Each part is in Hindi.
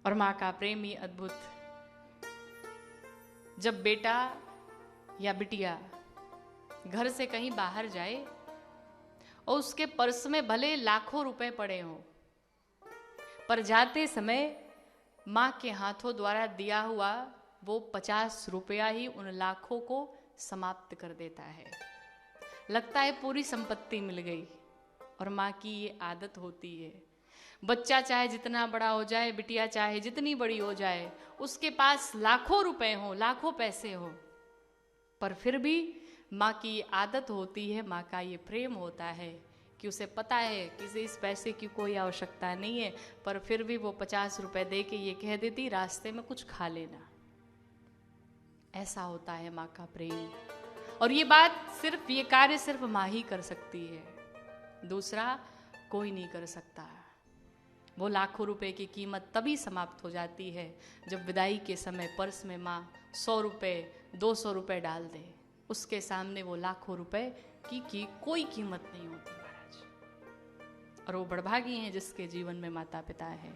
और माँ का प्रेम ही अद्भुत। जब बेटा या बिटिया घर से कहीं बाहर जाए और उसके पर्स में भले लाखों रुपए पड़े हों, पर जाते समय माँ के हाथों द्वारा दिया हुआ वो 50 रुपया ही उन लाखों को समाप्त कर देता है। लगता है पूरी संपत्ति मिल गई। और माँ की ये आदत होती है, बच्चा चाहे जितना बड़ा हो जाए, बिटिया चाहे जितनी बड़ी हो जाए, उसके पास लाखों रुपए हो, लाखों पैसे हो, पर फिर भी माँ की ये आदत होती है, माँ का ये प्रेम होता है कि उसे पता है कि इस पैसे की कोई आवश्यकता नहीं है, पर फिर भी वो 50 रुपए दे के ये कह देती रास्ते में कुछ खा लेना। ऐसा होता है माँ का प्रेम। और ये बात सिर्फ, ये कार्य सिर्फ माँ ही कर सकती है, दूसरा कोई नहीं कर सकता। वो लाखों रुपए की कीमत तभी समाप्त हो जाती है जब विदाई के समय पर्स में माँ 100 रुपए 200 रुपए डाल दे। उसके सामने वो लाखों रुपए की कोई कीमत नहीं होती महाराज। और वो बड़भागी हैं जिसके जीवन में माता पिता है।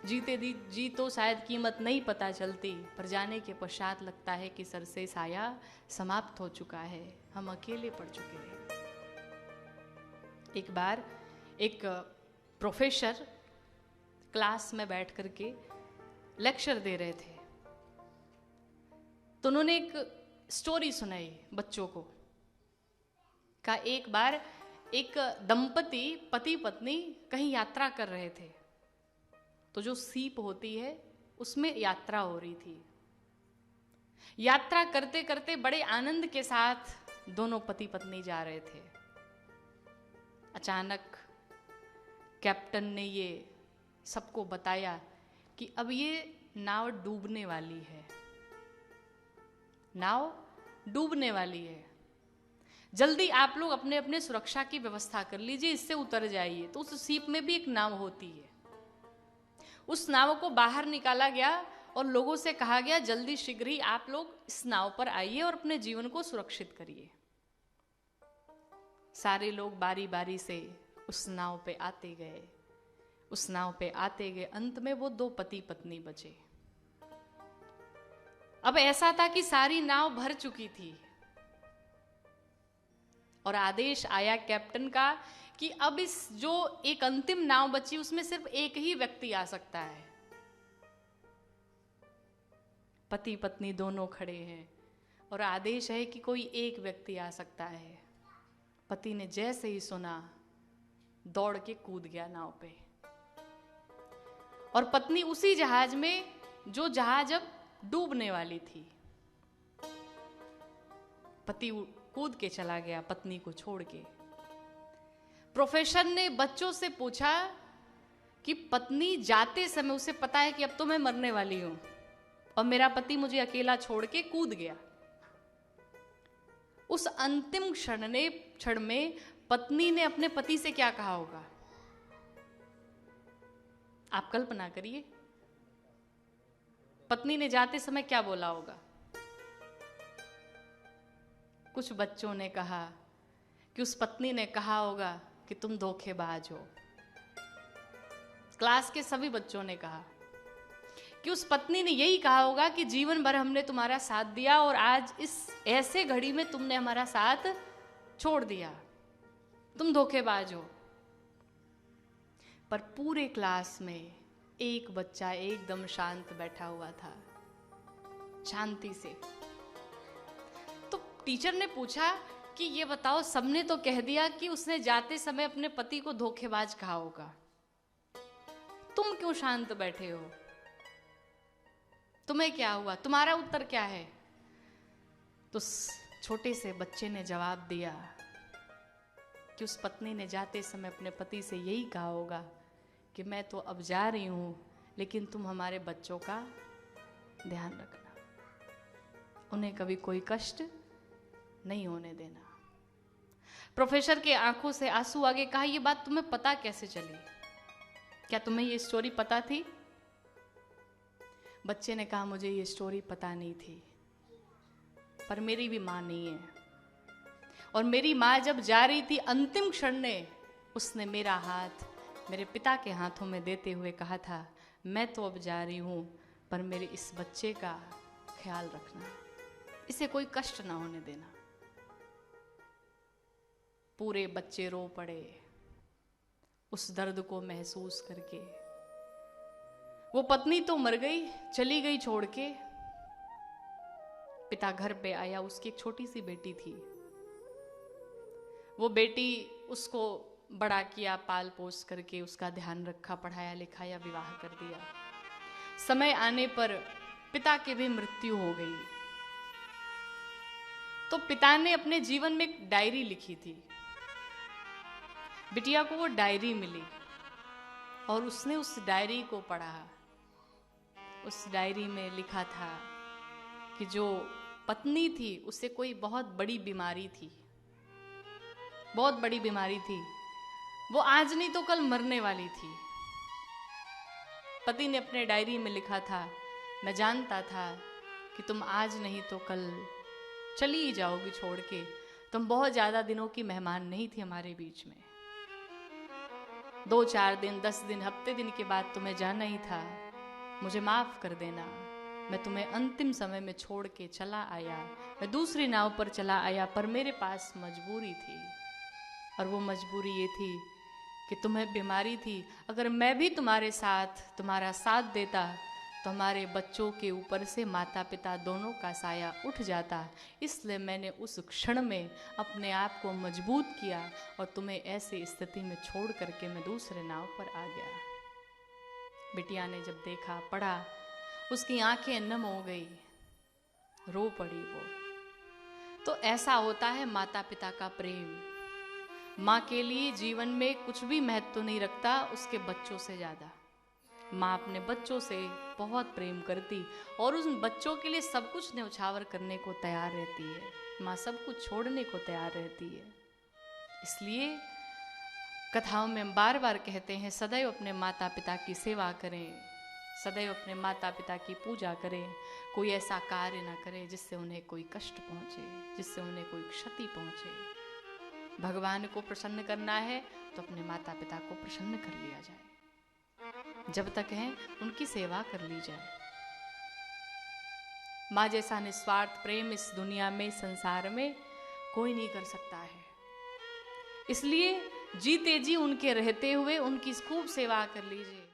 जीते जी तो शायद कीमत नहीं पता चलती, पर जाने के पश्चात लगता है कि सर से साया समाप्त हो चुका है, हम अकेले पड़ चुके हैं। एक बार एक प्रोफेसर क्लास में बैठ करके लेक्चर दे रहे थे, तो उन्होंने एक स्टोरी सुनाई बच्चों को। का एक बार एक दंपति पति पत्नी कहीं यात्रा कर रहे थे, तो जो सीप होती है उसमें यात्रा हो रही थी। यात्रा करते करते बड़े आनंद के साथ दोनों पति पत्नी जा रहे थे। अचानक कैप्टन ने ये सबको बताया कि अब ये नाव डूबने वाली है, नाव डूबने वाली है, जल्दी आप लोग अपने अपने सुरक्षा की व्यवस्था कर लीजिए, इससे उतर जाइए। तो उस सीप में भी एक नाव होती है। उस नाव को बाहर निकाला गया और लोगों से कहा गया जल्दी शीघ्र ही आप लोग इस नाव पर आइए और अपने जीवन को सुरक्षित करिए। सारे लोग बारी बारी से उस नाव पे आते गए, उस नाव पे आते गए। अंत में वो दो पति पत्नी बचे। अब ऐसा था कि सारी नाव भर चुकी थी और आदेश आया कैप्टन का कि अब इस जो एक अंतिम नाव बची उसमें सिर्फ एक ही व्यक्ति आ सकता है। पति पत्नी दोनों खड़े हैं और आदेश है कि कोई एक व्यक्ति आ सकता है। पति ने जैसे ही सुना दौड़ के कूद गया नाव पे, और पत्नी उसी जहाज में जो जहाज अब डूबने वाली थी। पति कूद के चला गया पत्नी को छोड़ के। प्रोफेसर ने बच्चों से पूछा कि पत्नी जाते समय उसे पता है कि अब तो मैं मरने वाली हूं और मेरा पति मुझे अकेला छोड़ के कूद गया, उस अंतिम क्षण में पत्नी ने अपने पति से क्या कहा होगा? आप कल्पना करिए, पत्नी ने जाते समय क्या बोला होगा? कुछ बच्चों ने कहा कि उस पत्नी ने कहा होगा कि तुम धोखेबाज हो। क्लास के सभी बच्चों ने कहा कि उस पत्नी ने यही कहा होगा कि जीवन भर हमने तुम्हारा साथ दिया और आज इस ऐसे घड़ी में तुमने हमारा साथ छोड़ दिया, तुम धोखेबाज हो। पर पूरे क्लास में एक बच्चा एकदम शांत बैठा हुआ था, शांति से। तो टीचर ने पूछा कि ये बताओ, सबने तो कह दिया कि उसने जाते समय अपने पति को धोखेबाज कहा होगा, तुम क्यों शांत बैठे हो? तुम्हें क्या हुआ? तुम्हारा उत्तर क्या है? तो छोटे से बच्चे ने जवाब दिया कि उस पत्नी ने जाते समय अपने पति से यही कहा होगा कि मैं तो अब जा रही हूं, लेकिन तुम हमारे बच्चों का ध्यान रखना, उन्हें कभी कोई कष्ट नहीं होने देना। प्रोफेसर के आंखों से आंसू आ गए। कहा, यह बात तुम्हें पता कैसे चली? क्या तुम्हें ये स्टोरी पता थी? बच्चे ने कहा, मुझे ये स्टोरी पता नहीं थी, पर मेरी भी मां नहीं है, और मेरी मां जब जा रही थी अंतिम क्षण ने उसने मेरा हाथ मेरे पिता के हाथों में देते हुए कहा था, मैं तो अब जा रही हूँ, पर मेरे इस बच्चे का ख्याल रखना, इसे कोई कष्ट ना होने देना। पूरे बच्चे रो पड़े उस दर्द को महसूस करके। वो पत्नी तो मर गई, चली गई छोड़ के। पिता घर पे आया, उसकी एक छोटी सी बेटी थी। वो बेटी, उसको बड़ा किया, पाल पोस करके उसका ध्यान रखा, पढ़ाया लिखाया, विवाह कर दिया। समय आने पर पिता की भी मृत्यु हो गई। तो पिता ने अपने जीवन में एक डायरी लिखी थी। बिटिया को वो डायरी मिली और उसने उस डायरी को पढ़ा। उस डायरी में लिखा था कि जो पत्नी थी उसे कोई बहुत बड़ी बीमारी थी, बहुत बड़ी बीमारी थी। वो आज नहीं तो कल मरने वाली थी। पति ने अपने डायरी में लिखा था, मैं जानता था कि तुम आज नहीं तो कल चली ही जाओगी छोड़ के। तुम बहुत ज्यादा दिनों की मेहमान नहीं थी हमारे बीच में। 2-4 दिन, 10 दिन, हफ्ते दिन के बाद तुम्हें जाना ही था। मुझे माफ कर देना, मैं तुम्हें अंतिम समय में छोड़ के चला आया। मैं दूसरी नाव पर चला आया, पर मेरे पास मजबूरी थी। और वो मजबूरी ये थी कि तुम्हें बीमारी थी। अगर मैं भी तुम्हारा साथ देता तो हमारे बच्चों के ऊपर से माता पिता दोनों का साया उठ जाता। इसलिए मैंने उस क्षण में अपने आप को मजबूत किया और तुम्हें ऐसी स्थिति में छोड़ करके मैं दूसरे नाव पर आ गया। बिटिया ने जब देखा, पढ़ा, उसकी आंखें नम हो गई, रो पड़ी वो। तो ऐसा होता है माता पिता का प्रेम। माँ के लिए जीवन में कुछ भी महत्व नहीं रखता उसके बच्चों से ज्यादा। माँ अपने बच्चों से बहुत प्रेम करती और उन बच्चों के लिए सब कुछ न्यौछावर करने को तैयार रहती है। माँ सब कुछ छोड़ने को तैयार रहती है। इसलिए कथाओं में हम बार बार कहते हैं, सदैव अपने माता पिता की सेवा करें, सदैव अपने माता पिता की पूजा करें। कोई ऐसा कार्य ना करें जिससे उन्हें कोई कष्ट पहुंचे, जिससे उन्हें कोई क्षति पहुंचे। भगवान को प्रसन्न करना है तो अपने माता पिता को प्रसन्न कर लिया जाए। जब तक हैं उनकी सेवा कर ली जाए। माँ जैसा निस्वार्थ प्रेम इस दुनिया में, संसार में कोई नहीं कर सकता है। इसलिए जीते जी उनके रहते हुए उनकी खूब सेवा कर लीजिए।